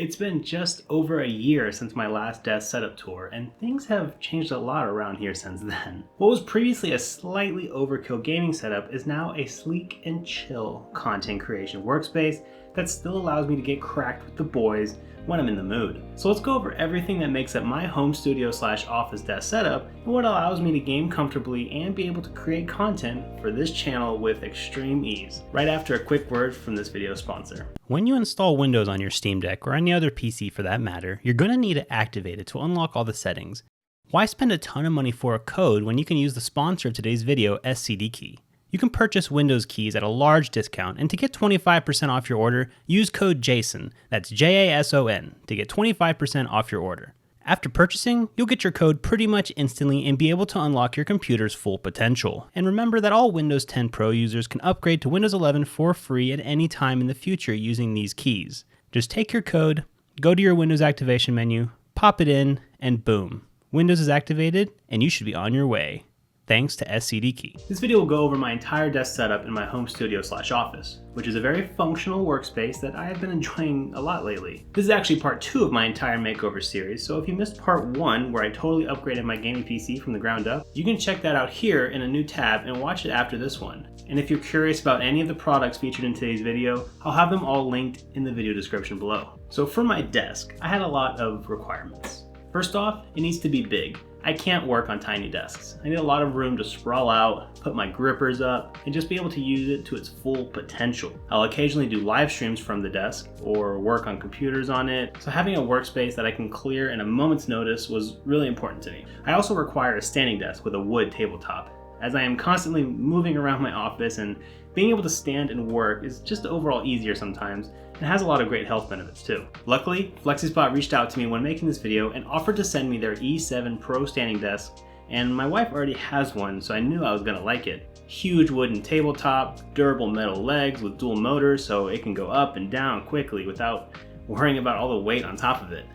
It's been just over a year since my last desk setup tour, and things have changed a lot around here since then. What was previously a slightly overkill gaming setup is now a sleek and chill content creation workspace that still allows me to get cracked with the boys when I'm in the mood. So let's go over everything that makes up my home studio / office desk setup and what allows me to game comfortably and be able to create content for this channel with extreme ease, right after a quick word from this video sponsor. When you install Windows on your Steam Deck or any other PC for that matter, you're going to need to activate it to unlock all the settings. Why spend a ton of money for a code when you can use the sponsor of today's video, SCDKey? You can purchase Windows keys at a large discount, and to get 25% off your order, use code JASON, that's JASON, to get 25% off your order. After purchasing, you'll get your code pretty much instantly and be able to unlock your computer's full potential. And remember that all Windows 10 Pro users can upgrade to Windows 11 for free at any time in the future using these keys. Just take your code, go to your Windows activation menu, pop it in, and boom. Windows is activated, and you should be on your way. Thanks to SCDKey. This video will go over my entire desk setup in my home studio / office, which is a very functional workspace that I have been enjoying a lot lately. This is actually part 2 of my entire makeover series, so if you missed part 1 where I totally upgraded my gaming PC from the ground up, you can check that out here in a new tab and watch it after this one. And if you're curious about any of the products featured in today's video, I'll have them all linked in the video description below. So for my desk, I had a lot of requirements. First off, it needs to be big. I can't work on tiny desks. I need a lot of room to sprawl out, put my grippers up, and just be able to use it to its full potential. I'll occasionally do live streams from the desk or work on computers on it, so having a workspace that I can clear in a moment's notice was really important to me. I also require a standing desk with a wood tabletop, as I am constantly moving around my office, and being able to stand and work is just overall easier sometimes, and has a lot of great health benefits too. Luckily, FlexiSpot reached out to me when making this video and offered to send me their E7 Pro standing desk, and my wife already has one, so I knew I was gonna like it. Huge wooden tabletop, durable metal legs with dual motors so it can go up and down quickly without worrying about all the weight on top of it.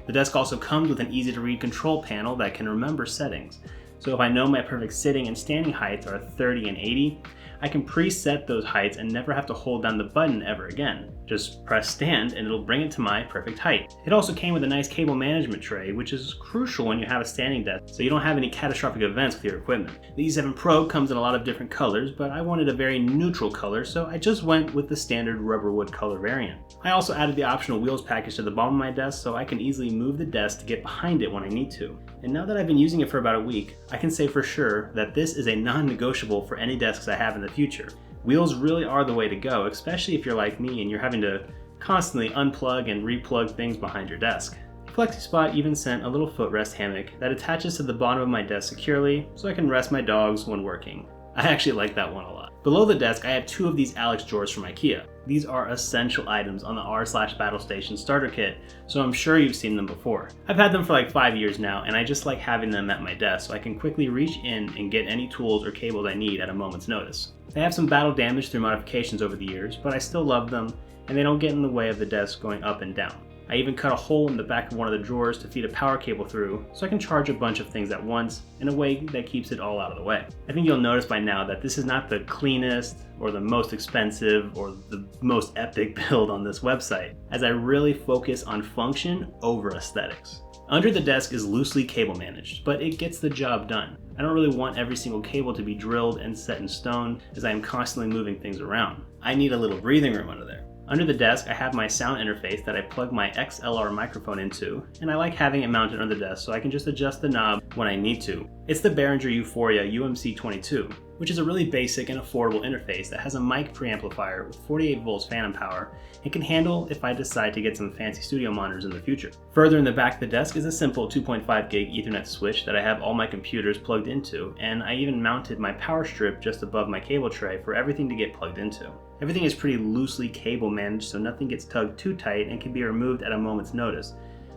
The desk also comes with an easy to read control panel that can remember settings. So if I know my perfect sitting and standing heights are 30 and 80, I can preset those heights and never have to hold down the button ever again. Just press stand and it'll bring it to my perfect height. It also came with a nice cable management tray, which is crucial when you have a standing desk so you don't have any catastrophic events with your equipment. The E7 Pro comes in a lot of different colors, but I wanted a very neutral color, so I just went with the standard rubber wood color variant. I also added the optional wheels package to the bottom of my desk so I can easily move the desk to get behind it when I need to. And now that I've been using it for about a week, I can say for sure that this is a non-negotiable for any desks I have in the future. Wheels really are the way to go, especially if you're like me and you're having to constantly unplug and replug things behind your desk. FlexiSpot even sent a little footrest hammock that attaches to the bottom of my desk securely so I can rest my dogs when working. I actually like that one a lot. Below the desk, I have 2 of these Alex drawers from IKEA. These are essential items on the r/Battlestation starter kit, so I'm sure you've seen them before. I've had them for like 5 years now, and I just like having them at my desk so I can quickly reach in and get any tools or cables I need at a moment's notice. They have some battle damage through modifications over the years, but I still love them, and they don't get in the way of the desk going up and down. I even cut a hole in the back of one of the drawers to feed a power cable through so I can charge a bunch of things at once in a way that keeps it all out of the way. I think you'll notice by now that this is not the cleanest or the most expensive or the most epic build on this website, as I really focus on function over aesthetics. Under the desk is loosely cable managed, but it gets the job done. I don't really want every single cable to be drilled and set in stone as I am constantly moving things around. I need a little breathing room under there. Under the desk, I have my sound interface that I plug my XLR microphone into, and I like having it mounted on the desk so I can just adjust the knob when I need to. It's the Behringer Euphoria UMC22, which is a really basic and affordable interface that has a mic preamplifier with 48 volts phantom power and can handle if I decide to get some fancy studio monitors in the future. Further in the back of the desk is a simple 2.5 gig Ethernet switch that I have all my computers plugged into, and I even mounted my power strip just above my cable tray for everything to get plugged into. Everything is pretty loosely cable managed so nothing gets tugged too tight and can be removed at a moment's notice.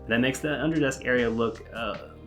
That makes the underdesk area look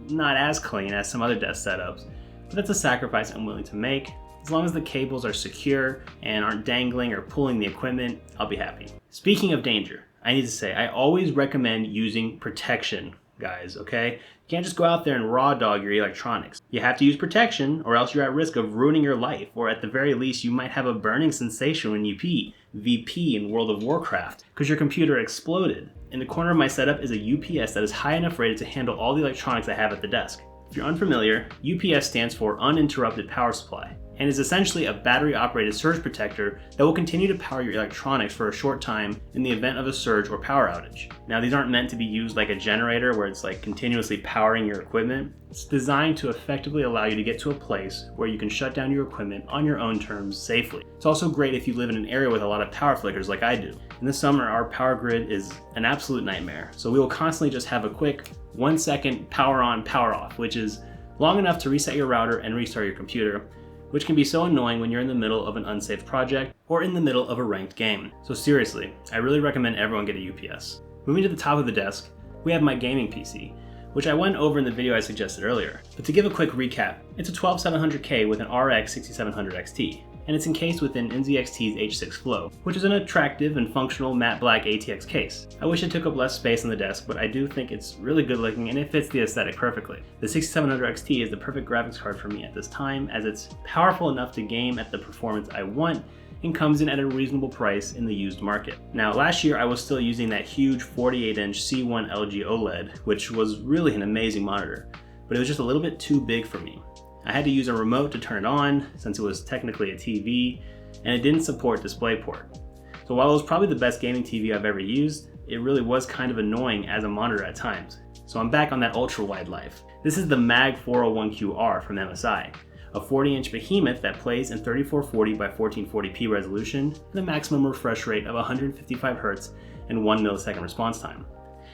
not as clean as some other desk setups, but that's a sacrifice I'm willing to make. As long as the cables are secure and aren't dangling or pulling the equipment, I'll be happy. Speaking of danger, I need to say I always recommend using protection, guys, okay? You can't just go out there and raw dog your electronics. You have to use protection or else you're at risk of ruining your life, or at the very least you might have a burning sensation when you pee. VP in World of Warcraft because your computer exploded. In the corner of my setup is a UPS that is high enough rated to handle all the electronics I have at the desk. If you're unfamiliar, UPS stands for Uninterrupted Power Supply, and is essentially a battery-operated surge protector that will continue to power your electronics for a short time in the event of a surge or power outage. Now, these aren't meant to be used like a generator where it's like continuously powering your equipment. It's designed to effectively allow you to get to a place where you can shut down your equipment on your own terms safely. It's also great if you live in an area with a lot of power flickers like I do. In the summer, our power grid is an absolute nightmare, so we will constantly just have a quick 1 second power on, power off, which is long enough to reset your router and restart your computer, which can be so annoying when you're in the middle of an unsafe project or in the middle of a ranked game. So seriously, I really recommend everyone get a UPS. Moving to the top of the desk, we have my gaming PC, which I went over in the video I suggested earlier. But to give a quick recap, it's a 12700K with an RX 6700 XT, and it's encased within NZXT's H6 Flow, which is an attractive and functional matte black ATX case. I wish it took up less space on the desk, but I do think it's really good looking and it fits the aesthetic perfectly. The 6700 XT is the perfect graphics card for me at this time, as it's powerful enough to game at the performance I want and comes in at a reasonable price in the used market. Now, last year I was still using that huge 48-inch C1 LG OLED, which was really an amazing monitor, but it was just a little bit too big for me. I had to use a remote to turn it on since it was technically a TV, and it didn't support DisplayPort. So while it was probably the best gaming TV I've ever used, it really was kind of annoying as a monitor at times. So I'm back on that ultra-wide life. This is the MAG 401QR from MSI, a 40-inch behemoth that plays in 3440 by 1440p resolution and a maximum refresh rate of 155 Hz and 1 millisecond response time.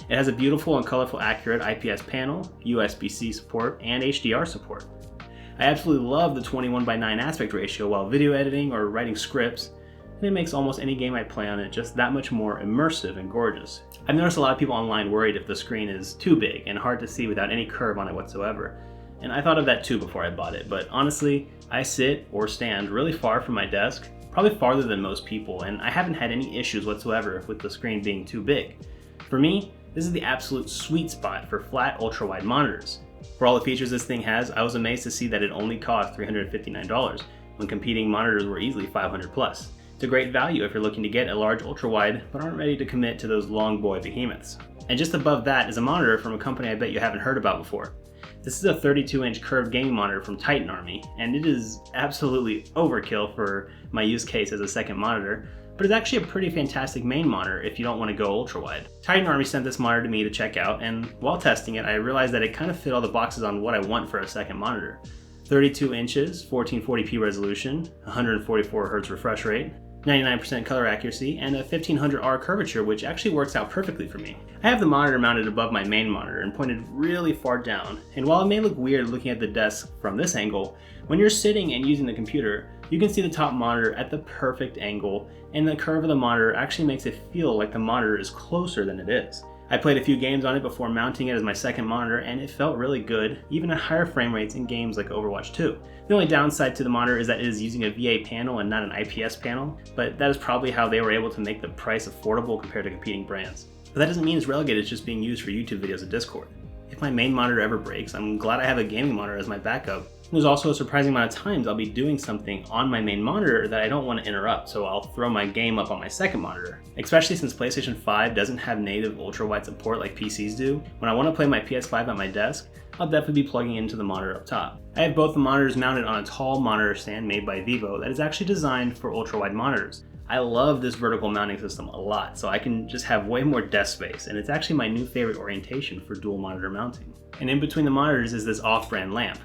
It has a beautiful and colorful accurate IPS panel, USB-C support, and HDR support. I absolutely love the 21:9 aspect ratio while video editing or writing scripts, and it makes almost any game I play on it just that much more immersive and gorgeous. I've noticed a lot of people online worried if the screen is too big and hard to see without any curve on it whatsoever, and I thought of that too before I bought it, but honestly, I sit or stand really far from my desk, probably farther than most people, and I haven't had any issues whatsoever with the screen being too big. For me, this is the absolute sweet spot for flat ultra-wide monitors. For all the features this thing has, I was amazed to see that it only cost $359 when competing monitors were easily $500 plus. It's a great value if you're looking to get a large ultra-wide but aren't ready to commit to those long boy behemoths. And just above that is a monitor from a company I bet you haven't heard about before. This is a 32-inch curved gaming monitor from Titan Army, and it is absolutely overkill for my use case as a second monitor, but it's actually a pretty fantastic main monitor if you don't want to go ultra-wide. Titan Army sent this monitor to me to check out, and while testing it, I realized that it kind of fit all the boxes on what I want for a second monitor. 32 inches, 1440p resolution, 144 Hz refresh rate, 99% color accuracy, and a 1500R curvature, which actually works out perfectly for me. I have the monitor mounted above my main monitor and pointed really far down, and while it may look weird looking at the desk from this angle, when you're sitting and using the computer, you can see the top monitor at the perfect angle, and the curve of the monitor actually makes it feel like the monitor is closer than it is. I played a few games on it before mounting it as my second monitor, and it felt really good, even at higher frame rates in games like Overwatch 2. The only downside to the monitor is that it is using a VA panel and not an IPS panel, but that is probably how they were able to make the price affordable compared to competing brands. But that doesn't mean it's relegated to just being used for YouTube videos and Discord. If my main monitor ever breaks, I'm glad I have a gaming monitor as my backup. There's also a surprising amount of times I'll be doing something on my main monitor that I don't want to interrupt, so I'll throw my game up on my second monitor. Especially since PlayStation 5 doesn't have native ultra-wide support like PCs do, when I want to play my PS5 at my desk, I'll definitely be plugging into the monitor up top. I have both the monitors mounted on a tall monitor stand made by Vivo that is actually designed for ultra-wide monitors. I love this vertical mounting system a lot, so I can just have way more desk space, and it's actually my new favorite orientation for dual monitor mounting. And in between the monitors is this off-brand lamp.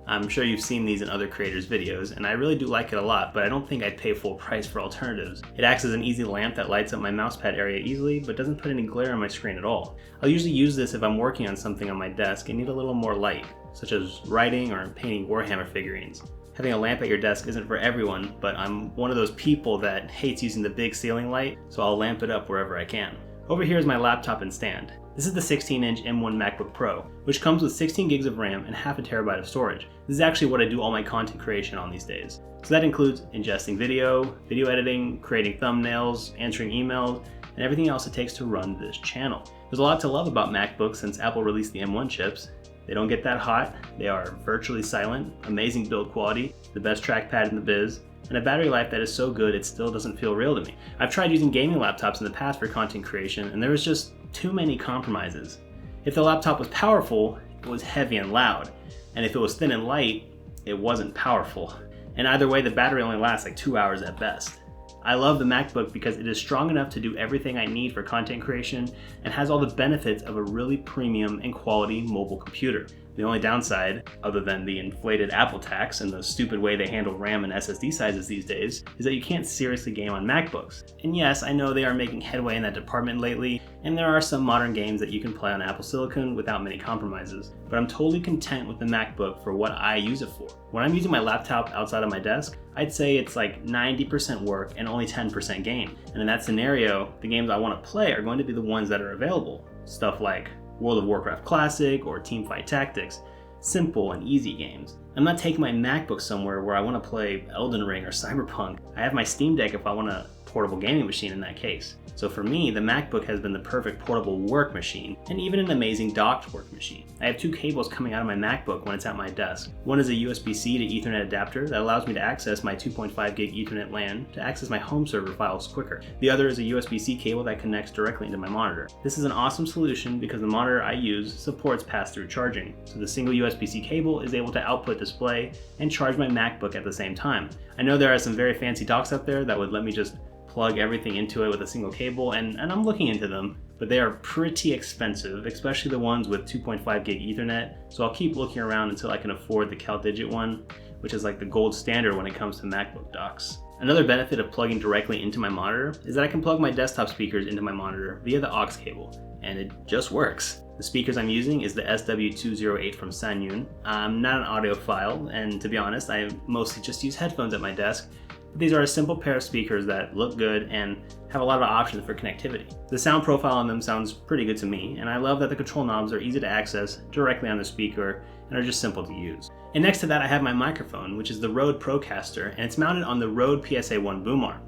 I'm sure you've seen these in other creators' videos, and I really do like it a lot, but I don't think I'd pay full price for alternatives. It acts as an easy lamp that lights up my mousepad area easily, but doesn't put any glare on my screen at all. I'll usually use this if I'm working on something on my desk and need a little more light, such as writing or painting Warhammer figurines. Having a lamp at your desk isn't for everyone, but I'm one of those people that hates using the big ceiling light, so I'll lamp it up wherever I can. Over here is my laptop and stand. This is the 16-inch M1 MacBook Pro, which comes with 16 gigs of RAM and half a terabyte of storage. This is actually what I do all my content creation on these days. So that includes ingesting video editing, creating thumbnails, answering emails, and everything else it takes to run this channel. There's a lot to love about MacBooks since Apple released the M1 chips. They don't get that hot, they are virtually silent, amazing build quality, the best trackpad in the biz, and a battery life that is so good it still doesn't feel real to me. I've tried using gaming laptops in the past for content creation, and there was just too many compromises. If the laptop was powerful, it was heavy and loud, and if it was thin and light, it wasn't powerful. And either way, the battery only lasts like 2 hours at best. I love the MacBook because it is strong enough to do everything I need for content creation and has all the benefits of a really premium and quality mobile computer. The only downside, other than the inflated Apple tax and the stupid way they handle RAM and SSD sizes these days, is that you can't seriously game on MacBooks. And yes, I know they are making headway in that department lately, and there are some modern games that you can play on Apple Silicon without many compromises, but I'm totally content with the MacBook for what I use it for. When I'm using my laptop outside of my desk, I'd say it's like 90% work and only 10% game. And in that scenario, the games I want to play are going to be the ones that are available. Stuff like World of Warcraft Classic or Teamfight Tactics, simple and easy games. I'm not taking my MacBook somewhere where I want to play Elden Ring or Cyberpunk. I have my Steam Deck if I want a portable gaming machine in that case. So for me, the MacBook has been the perfect portable work machine, and even an amazing docked work machine. I have two cables coming out of my MacBook when it's at my desk. One is a USB-C to Ethernet adapter that allows me to access my 2.5 gig Ethernet LAN to access my home server files quicker. The other is a USB-C cable that connects directly into my monitor. This is an awesome solution because the monitor I use supports pass-through charging, so the single USB-C cable is able to output display and charge my MacBook at the same time. I know there are some very fancy docks out there that would let me just plug everything into it with a single cable, and I'm looking into them, but they are pretty expensive, especially the ones with 2.5 gig Ethernet, so I'll keep looking around until I can afford the CalDigit one, which is like the gold standard when it comes to MacBook docks. Another benefit of plugging directly into my monitor is that I can plug my desktop speakers into my monitor via the aux cable, and it just works. The speakers I'm using is the SW208 from Sanyun. I'm not an audiophile, and to be honest, I mostly just use headphones at my desk. These are a simple pair of speakers that look good and have a lot of options for connectivity. The sound profile on them sounds pretty good to me, and I love that the control knobs are easy to access directly on the speaker and are just simple to use. And next to that I have my microphone, which is the Rode Procaster, and it's mounted on the Rode PSA-1 boom arm.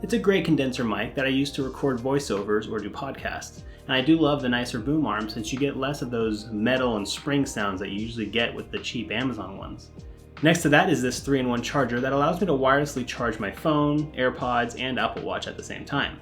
It's a great condenser mic that I use to record voiceovers or do podcasts, and I do love the nicer boom arm since you get less of those metal and spring sounds that you usually get with the cheap Amazon ones. Next to that is this 3-in-1 charger that allows me to wirelessly charge my phone, AirPods, and Apple Watch at the same time.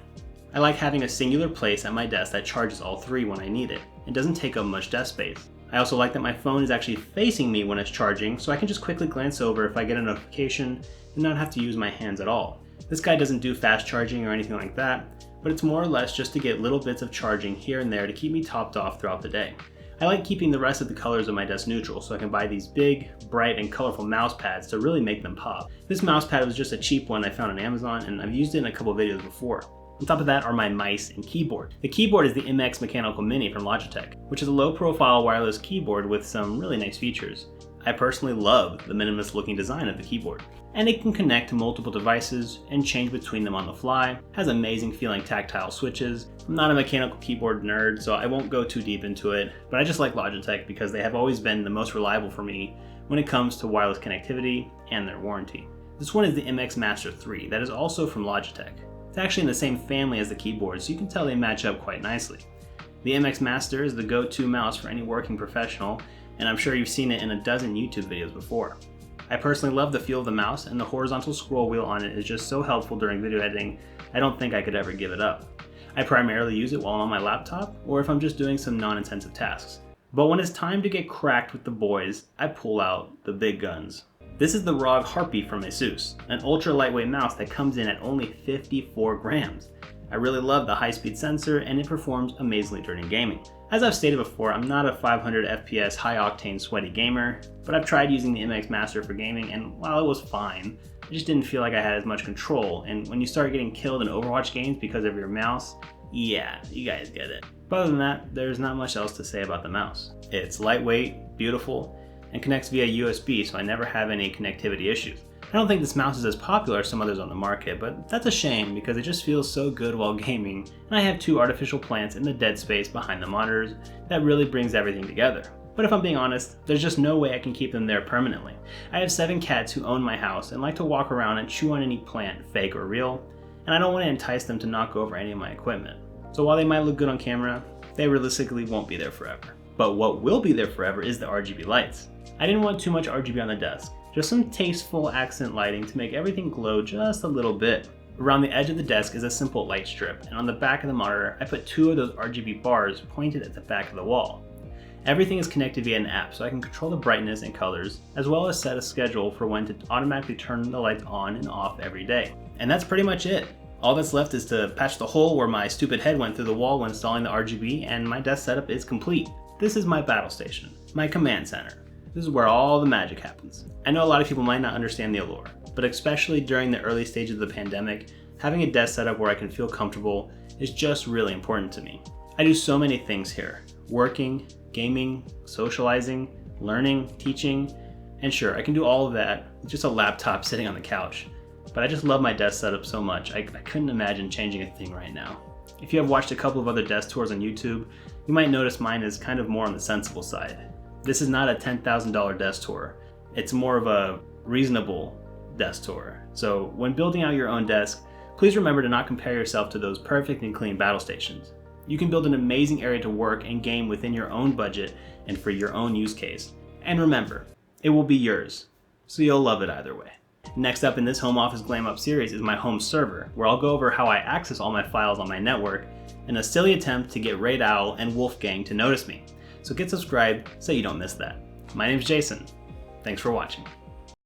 I like having a singular place at my desk that charges all three when I need it. It doesn't take up much desk space. I also like that my phone is actually facing me when it's charging, so I can just quickly glance over if I get a notification and not have to use my hands at all. This guy doesn't do fast charging or anything like that, but it's more or less just to get little bits of charging here and there to keep me topped off throughout the day. I like keeping the rest of the colors of my desk neutral so I can buy these big, bright, and colorful mouse pads to really make them pop. This mouse pad was just a cheap one I found on Amazon, and I've used it in a couple videos before. On top of that are my mice and keyboard. The keyboard is the MX Mechanical Mini from Logitech, which is a low-profile wireless keyboard with some really nice features. I personally love the minimalist-looking design of the keyboard. And it can connect to multiple devices and change between them on the fly, has amazing feeling tactile switches. I'm not a mechanical keyboard nerd, so I won't go too deep into it, but I just like Logitech because they have always been the most reliable for me when it comes to wireless connectivity and their warranty. This one is the MX Master 3 that is also from Logitech. It's actually in the same family as the keyboard, so you can tell they match up quite nicely. The MX Master is the go-to mouse for any working professional, and I'm sure you've seen it in a dozen YouTube videos before. I personally love the feel of the mouse, and the horizontal scroll wheel on it is just so helpful during video editing, I don't think I could ever give it up. I primarily use it while I'm on my laptop, or if I'm just doing some non-intensive tasks. But when it's time to get cracked with the boys, I pull out the big guns. This is the ROG Harpy from Asus, an ultra lightweight mouse that comes in at only 54 grams. I really love the high-speed sensor, and it performs amazingly during gaming. As I've stated before, I'm not a 500 FPS high-octane sweaty gamer, but I've tried using the MX Master for gaming, and while it was fine, I just didn't feel like I had as much control, and when you start getting killed in Overwatch games because of your mouse, yeah, you guys get it. But other than that, there's not much else to say about the mouse. It's lightweight, beautiful, and connects via USB, so I never have any connectivity issues. I don't think this mouse is as popular as some others on the market, but that's a shame because it just feels so good while gaming, and I have two artificial plants in the dead space behind the monitors that really brings everything together. But if I'm being honest, there's just no way I can keep them there permanently. I have 7 cats who own my house and like to walk around and chew on any plant, fake or real, and I don't want to entice them to knock over any of my equipment. So while they might look good on camera, they realistically won't be there forever. But what will be there forever is the RGB lights. I didn't want too much RGB on the desk, Just some tasteful accent lighting to make everything glow just a little bit. Around the edge of the desk is a simple light strip, and on the back of the monitor, I put 2 of those RGB bars pointed at the back of the wall. Everything is connected via an app, so I can control the brightness and colors, as well as set a schedule for when to automatically turn the lights on and off every day. And that's pretty much it. All that's left is to patch the hole where my stupid head went through the wall when installing the RGB, and my desk setup is complete. This is my battle station, my command center. This is where all the magic happens. I know a lot of people might not understand the allure, but especially during the early stages of the pandemic, having a desk setup where I can feel comfortable is just really important to me. I do so many things here: working, gaming, socializing, learning, teaching, and sure, I can do all of that with just a laptop sitting on the couch. But I just love my desk setup so much, I couldn't imagine changing a thing right now. If you have watched a couple of other desk tours on YouTube, you might notice mine is kind of more on the sensible side. This is not a $10,000 desk tour. It's more of a reasonable desk tour. So when building out your own desk, please remember to not compare yourself to those perfect and clean battle stations. You can build an amazing area to work and game within your own budget and for your own use case. And remember, it will be yours, so you'll love it either way. Next up in this Home Office Glam Up series is my home server, where I'll go over how I access all my files on my network in a silly attempt to get Raid Owl and Wolfgang to notice me. So get subscribed so you don't miss that. My name's Jason. Thanks for watching.